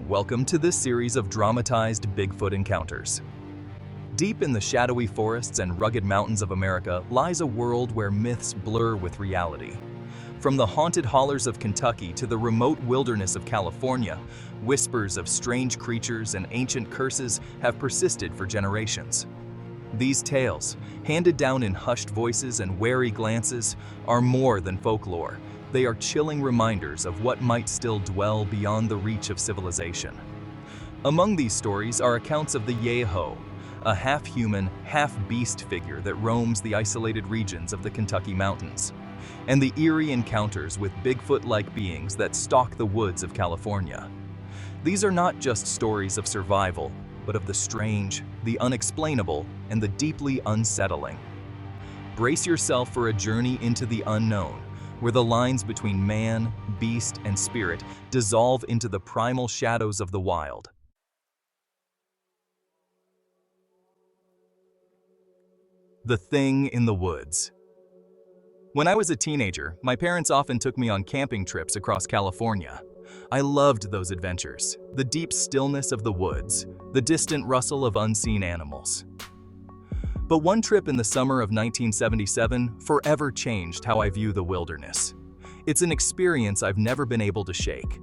Welcome to this series of dramatized Bigfoot encounters. Deep in the shadowy forests and rugged mountains of America lies a world where myths blur with reality. From the haunted hollers of Kentucky to the remote wilderness of California, whispers of strange creatures and ancient curses have persisted for generations. These tales, handed down in hushed voices and wary glances, are more than folklore. They are chilling reminders of what might still dwell beyond the reach of civilization. Among these stories are accounts of the Yaho, a half-human, half-beast figure that roams the isolated regions of the Kentucky mountains, and the eerie encounters with Bigfoot-like beings that stalk the woods of California. These are not just stories of survival, but of the strange, the unexplainable, and the deeply unsettling. Brace yourself for a journey into the unknown, where the lines between man, beast, and spirit dissolve into the primal shadows of the wild. The Thing in the Woods. When I was a teenager, my parents often took me on camping trips across California. I loved those adventures, the deep stillness of the woods, the distant rustle of unseen animals. But one trip in the summer of 1977 forever changed how I view the wilderness. It's an experience I've never been able to shake.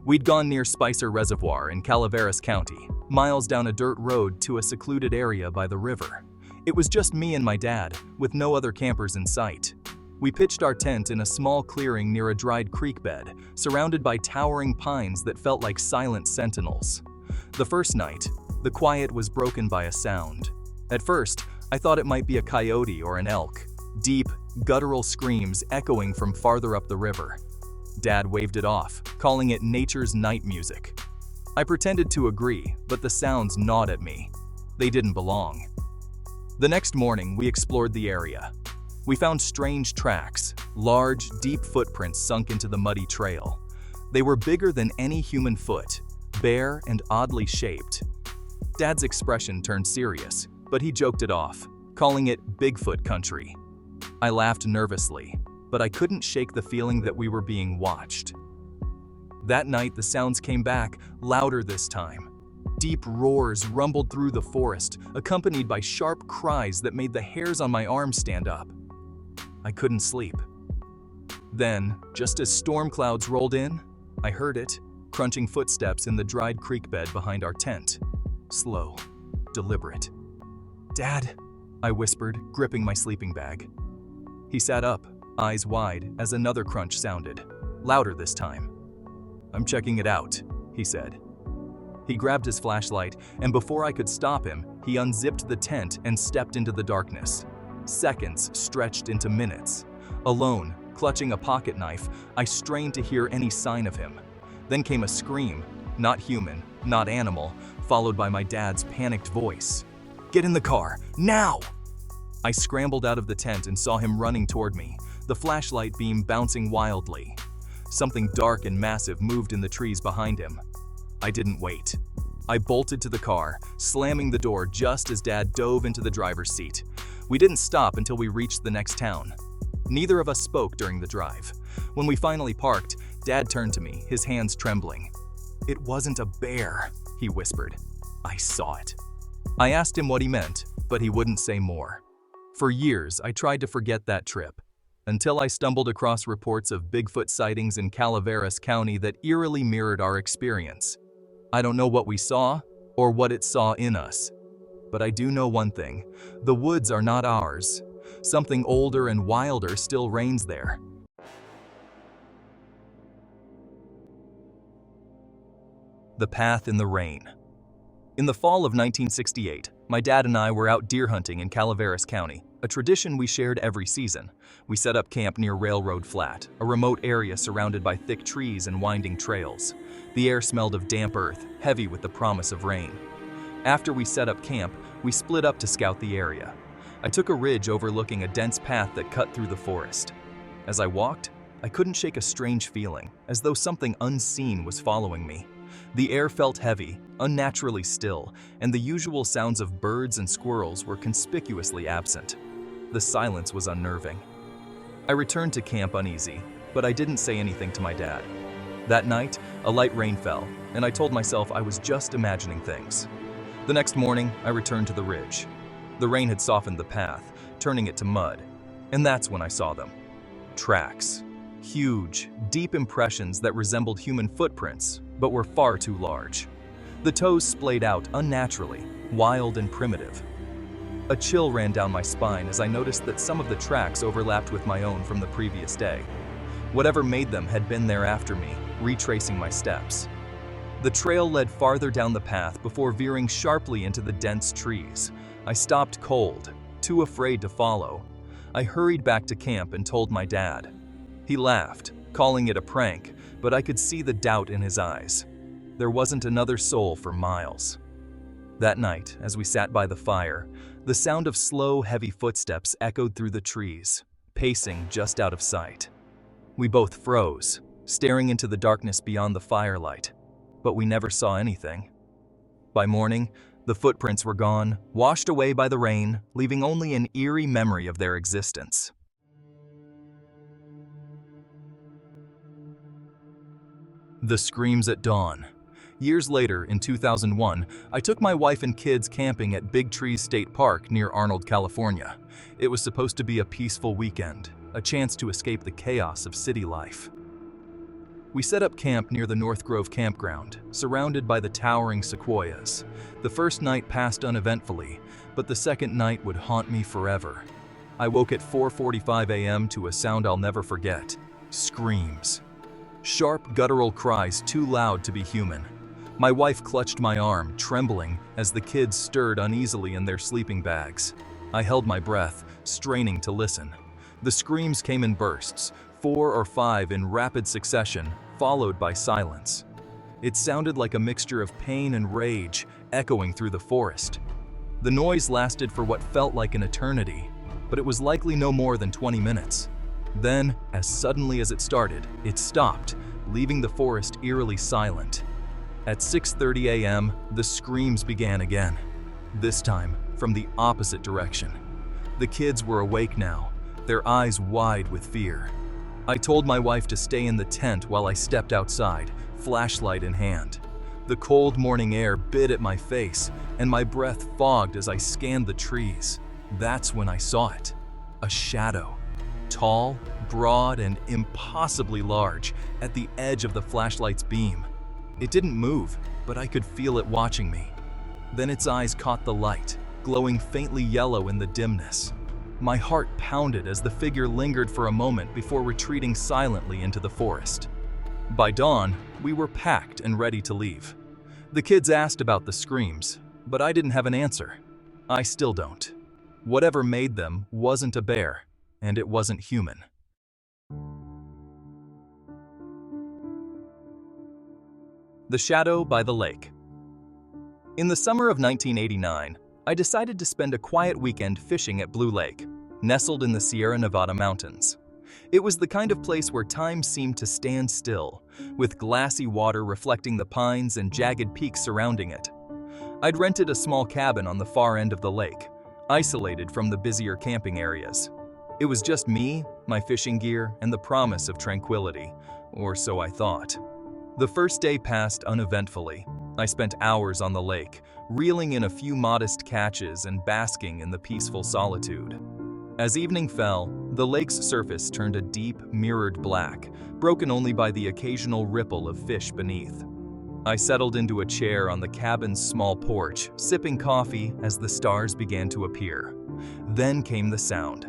We'd gone near Spicer Reservoir in Calaveras County, miles down a dirt road to a secluded area by the river. It was just me and my dad, with no other campers in sight. We pitched our tent in a small clearing near a dried creek bed, surrounded by towering pines that felt like silent sentinels. The first night, the quiet was broken by a sound. At first, I thought it might be a coyote or an elk, deep, guttural screams echoing from farther up the river. Dad waved it off, calling it nature's night music. I pretended to agree, but the sounds gnawed at me. They didn't belong. The next morning, we explored the area. We found strange tracks, large, deep footprints sunk into the muddy trail. They were bigger than any human foot, bare and oddly shaped. Dad's expression turned serious, but he joked it off, calling it Bigfoot country. I laughed nervously, but I couldn't shake the feeling that we were being watched. That night, the sounds came back, louder this time. Deep roars rumbled through the forest, accompanied by sharp cries that made the hairs on my arms stand up. I couldn't sleep. Then, just as storm clouds rolled in, I heard it, crunching footsteps in the dried creek bed behind our tent. Slow, deliberate. "Dad," I whispered, gripping my sleeping bag. He sat up, eyes wide, as another crunch sounded, louder this time. "I'm checking it out," he said. He grabbed his flashlight, and before I could stop him, he unzipped the tent and stepped into the darkness. Seconds stretched into minutes. Alone, clutching a pocket knife, I strained to hear any sign of him. Then came a scream, not human, not animal, followed by my dad's panicked voice. "Get in the car, now!" I scrambled out of the tent and saw him running toward me, the flashlight beam bouncing wildly. Something dark and massive moved in the trees behind him. I didn't wait. I bolted to the car, slamming the door just as Dad dove into the driver's seat. We didn't stop until we reached the next town. Neither of us spoke during the drive. When we finally parked, Dad turned to me, his hands trembling. "It wasn't a bear," he whispered. "I saw it." I asked him what he meant, but he wouldn't say more. For years, I tried to forget that trip, until I stumbled across reports of Bigfoot sightings in Calaveras County that eerily mirrored our experience. I don't know what we saw, or what it saw in us. But I do know one thing: the woods are not ours. Something older and wilder still reigns there. The Path in the Rain. In the fall of 1968, my dad and I were out deer hunting in Calaveras County, a tradition we shared every season. We set up camp near Railroad Flat, a remote area surrounded by thick trees and winding trails. The air smelled of damp earth, heavy with the promise of rain. After we set up camp, we split up to scout the area. I took a ridge overlooking a dense path that cut through the forest. As I walked, I couldn't shake a strange feeling, as though something unseen was following me. The air felt heavy, unnaturally still, and the usual sounds of birds and squirrels were conspicuously absent. The silence was unnerving. I returned to camp uneasy, but I didn't say anything to my dad. That night, a light rain fell, and I told myself I was just imagining things. The next morning, I returned to the ridge. The rain had softened the path, turning it to mud, and that's when I saw them. Tracks. Huge, deep impressions that resembled human footprints, but were far too large. The toes splayed out unnaturally, wild and primitive. A chill ran down my spine as I noticed that some of the tracks overlapped with my own from the previous day. Whatever made them had been there after me, retracing my steps. The trail led farther down the path before veering sharply into the dense trees. I stopped cold, too afraid to follow. I hurried back to camp and told my dad. He laughed, calling it a prank, but I could see the doubt in his eyes. There wasn't another soul for miles. That night, as we sat by the fire, the sound of slow, heavy footsteps echoed through the trees, pacing just out of sight. We both froze, staring into the darkness beyond the firelight, but we never saw anything. By morning, the footprints were gone, washed away by the rain, leaving only an eerie memory of their existence. The screams at dawn. Years later, in 2001, I took my wife and kids camping at Big Trees State Park near Arnold, California. It was supposed to be a peaceful weekend, a chance to escape the chaos of city life. We set up camp near the North Grove campground, surrounded by the towering sequoias. The first night passed uneventfully, but the second night would haunt me forever. I woke at 4:45 a.m. to a sound I'll never forget: screams. Sharp, guttural cries too loud to be human. My wife clutched my arm, trembling, as the kids stirred uneasily in their sleeping bags. I held my breath, straining to listen. The screams came in bursts, 4 or 5 in rapid succession, followed by silence. It sounded like a mixture of pain and rage, echoing through the forest. The noise lasted for what felt like an eternity, but it was likely no more than 20 minutes. Then, as suddenly as it started, it stopped, leaving the forest eerily silent. At 6:30 a.m., the screams began again, this time from the opposite direction. The kids were awake now, their eyes wide with fear. I told my wife to stay in the tent while I stepped outside, flashlight in hand. The cold morning air bit at my face, and my breath fogged as I scanned the trees. That's when I saw it. A shadow. Tall, broad, and impossibly large, at the edge of the flashlight's beam. It didn't move, but I could feel it watching me. Then its eyes caught the light, glowing faintly yellow in the dimness. My heart pounded as the figure lingered for a moment before retreating silently into the forest. By dawn, we were packed and ready to leave. The kids asked about the screams, but I didn't have an answer. I still don't. Whatever made them wasn't a bear, and it wasn't human. The Shadow by the Lake. In the summer of 1989, I decided to spend a quiet weekend fishing at Blue Lake, nestled in the Sierra Nevada mountains. It was the kind of place where time seemed to stand still, with glassy water reflecting the pines and jagged peaks surrounding it. I'd rented a small cabin on the far end of the lake, isolated from the busier camping areas. It was just me, my fishing gear, and the promise of tranquility, or so I thought. The first day passed uneventfully. I spent hours on the lake, reeling in a few modest catches and basking in the peaceful solitude. As evening fell, the lake's surface turned a deep, mirrored black, broken only by the occasional ripple of fish beneath. I settled into a chair on the cabin's small porch, sipping coffee as the stars began to appear. Then came the sound.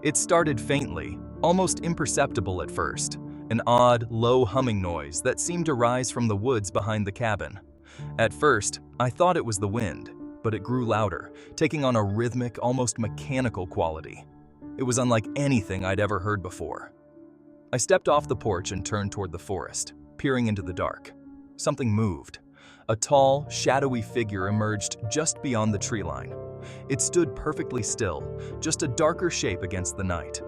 It started faintly, almost imperceptible at first, an odd, low humming noise that seemed to rise from the woods behind the cabin. At first, I thought it was the wind, but it grew louder, taking on a rhythmic, almost mechanical quality. It was unlike anything I'd ever heard before. I stepped off the porch and turned toward the forest, peering into the dark. Something moved. A tall, shadowy figure emerged just beyond the tree line. It stood perfectly still, just a darker shape against the night.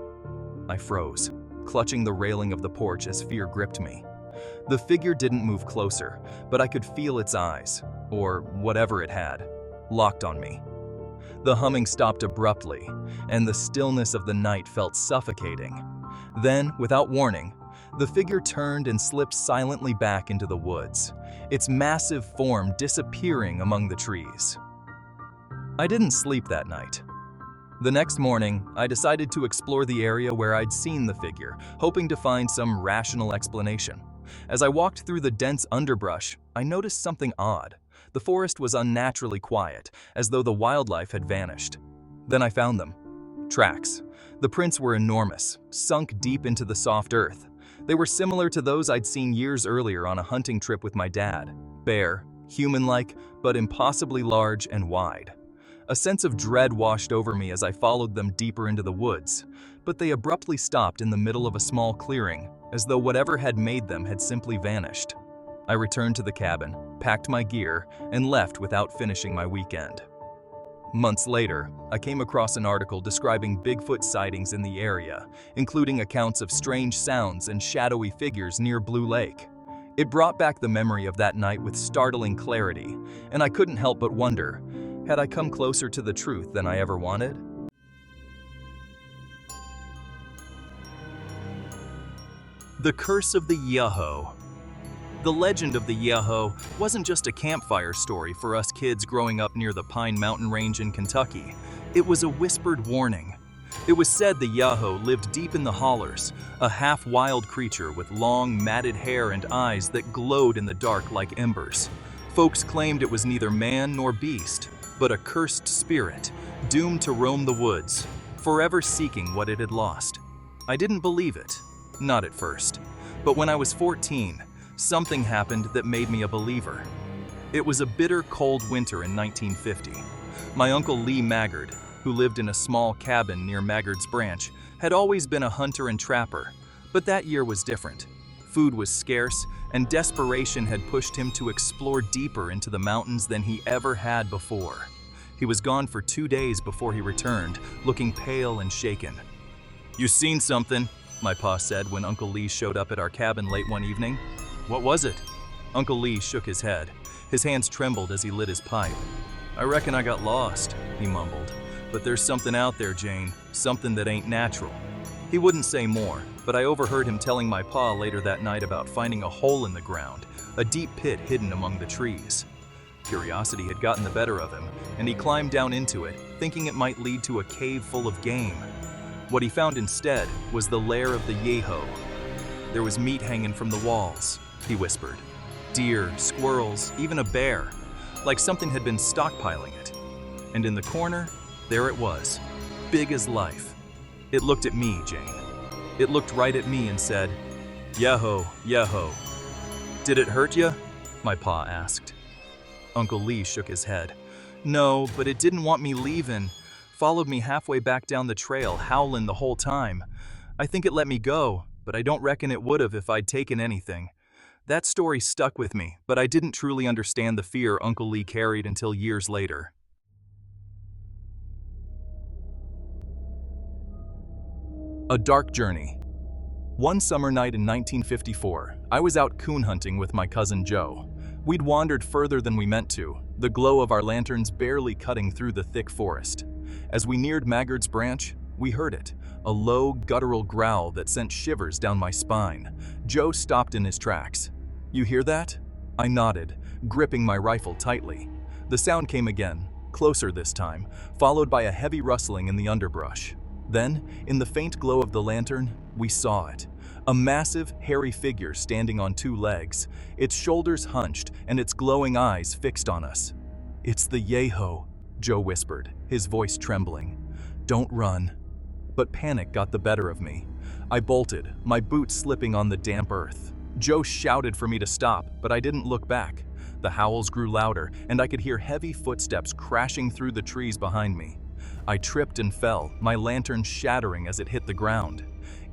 I froze, clutching the railing of the porch as fear gripped me. The figure didn't move closer, but I could feel its eyes, or whatever it had, locked on me. The humming stopped abruptly, and the stillness of the night felt suffocating. Then, without warning, The figure turned and slipped silently back into the woods, its massive form disappearing among the trees. I didn't sleep that night. The next morning, I decided to explore the area where I'd seen the figure, hoping to find some rational explanation. As I walked through the dense underbrush, I noticed something odd. The forest was unnaturally quiet, as though the wildlife had vanished. Then I found them. Tracks. The prints were enormous, sunk deep into the soft earth. They were similar to those I'd seen years earlier on a hunting trip with my dad. Bare, human-like, but impossibly large and wide. A sense of dread washed over me as I followed them deeper into the woods, but they abruptly stopped in the middle of a small clearing, as though whatever had made them had simply vanished. I returned to the cabin, packed my gear, and left without finishing my weekend. Months later, I came across an article describing Bigfoot sightings in the area, including accounts of strange sounds and shadowy figures near Blue Lake. It brought back the memory of that night with startling clarity, and I couldn't help but wonder, had I come closer to the truth than I ever wanted? The Curse of the Yaho. The legend of the Yaho wasn't just a campfire story for us kids growing up near the Pine Mountain Range in Kentucky. It was a whispered warning. It was said the Yaho lived deep in the hollers, a half-wild creature with long, matted hair and eyes that glowed in the dark like embers. Folks claimed it was neither man nor beast, but a cursed spirit, doomed to roam the woods, forever seeking what it had lost. I didn't believe it, not at first. But when I was 14, something happened that made me a believer. It was a bitter, cold winter in 1950. My uncle Lee Maggard, who lived in a small cabin near Maggard's Branch, had always been a hunter and trapper, but that year was different. Food was scarce, and desperation had pushed him to explore deeper into the mountains than he ever had before. He was gone for 2 days before he returned, looking pale and shaken. "You seen something?" my pa said when Uncle Lee showed up at our cabin late one evening. "What was it?" Uncle Lee shook his head. His hands trembled as he lit his pipe. "I reckon I got lost," he mumbled. "But there's something out there, Jane, something that ain't natural." He wouldn't say more, but I overheard him telling my pa later that night about finding a hole in the ground, a deep pit hidden among the trees. Curiosity had gotten the better of him, and he climbed down into it, thinking it might lead to a cave full of game. What he found instead was the lair of the Yaho. There was meat hanging from the walls, he whispered. Deer, squirrels, even a bear, like something had been stockpiling it. And in the corner, there it was, big as life. It looked at me, Jane. It looked right at me and said, "Yaho, Yaho." "Did it hurt ya?" my pa asked. Uncle Lee shook his head. "No, but it didn't want me leaving. Followed me halfway back down the trail, howling the whole time. I think it let me go, but I don't reckon it would have if I'd taken anything." That story stuck with me, but I didn't truly understand the fear Uncle Lee carried until years later. A dark journey. One summer night in 1954, I was out coon hunting with my cousin Joe. We'd wandered further than we meant to, the glow of our lanterns barely cutting through the thick forest. As we neared Maggard's Branch, we heard it, a low, guttural growl that sent shivers down my spine. Joe stopped in his tracks. "You hear that?" I nodded, gripping my rifle tightly. The sound came again, closer this time, followed by a heavy rustling in the underbrush. Then, in the faint glow of the lantern, we saw it. A massive, hairy figure standing on 2 legs, its shoulders hunched and its glowing eyes fixed on us. "It's the Yaho," Joe whispered, his voice trembling. "Don't run." But panic got the better of me. I bolted, my boots slipping on the damp earth. Joe shouted for me to stop, but I didn't look back. The howls grew louder, and I could hear heavy footsteps crashing through the trees behind me. I tripped and fell, my lantern shattering as it hit the ground.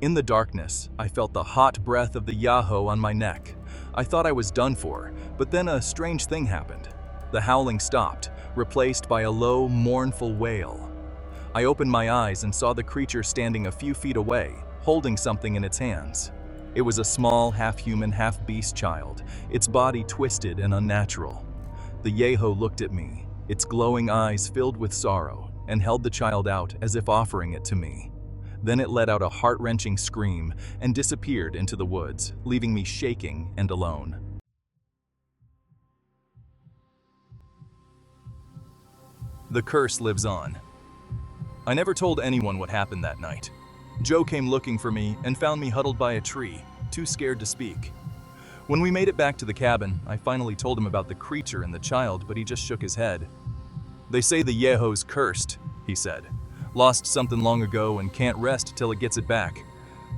In the darkness, I felt the hot breath of the Yaho on my neck. I thought I was done for, but then a strange thing happened. The howling stopped, replaced by a low, mournful wail. I opened my eyes and saw the creature standing a few feet away, holding something in its hands. It was a small, half-human, half-beast child, its body twisted and unnatural. The Yaho looked at me, its glowing eyes filled with sorrow, and held the child out as if offering it to me. Then it let out a heart-wrenching scream and disappeared into the woods, leaving me shaking and alone. The curse lives on. I never told anyone what happened that night. Joe came looking for me and found me huddled by a tree, too scared to speak. When we made it back to the cabin, I finally told him about the creature and the child, but he just shook his head. "They say the Yaho's cursed," he said. "Lost something long ago and can't rest till it gets it back."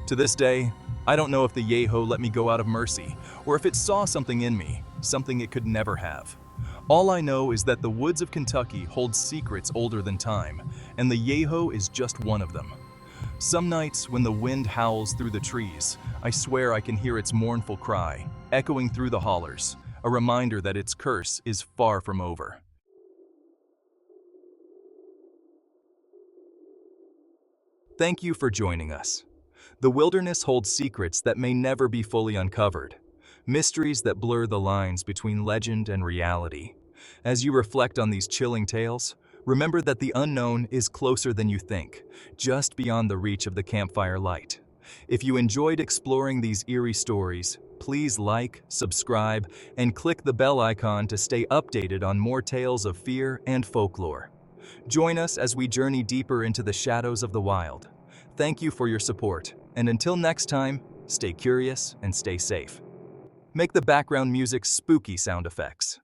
To this day, I don't know if the Yaho let me go out of mercy, or if it saw something in me, something it could never have. All I know is that the woods of Kentucky hold secrets older than time, and the Yaho is just one of them. Some nights when the wind howls through the trees, I swear I can hear its mournful cry, echoing through the hollers, a reminder that its curse is far from over. Thank you for joining us. The wilderness holds secrets that may never be fully uncovered, mysteries that blur the lines between legend and reality. As you reflect on these chilling tales, remember that the unknown is closer than you think, just beyond the reach of the campfire light. If you enjoyed exploring these eerie stories, please like, subscribe, and click the bell icon to stay updated on more tales of fear and folklore. Join us as we journey deeper into the shadows of the wild. Thank you for your support, and until next time, stay curious and stay safe. Make the background music spooky sound effects.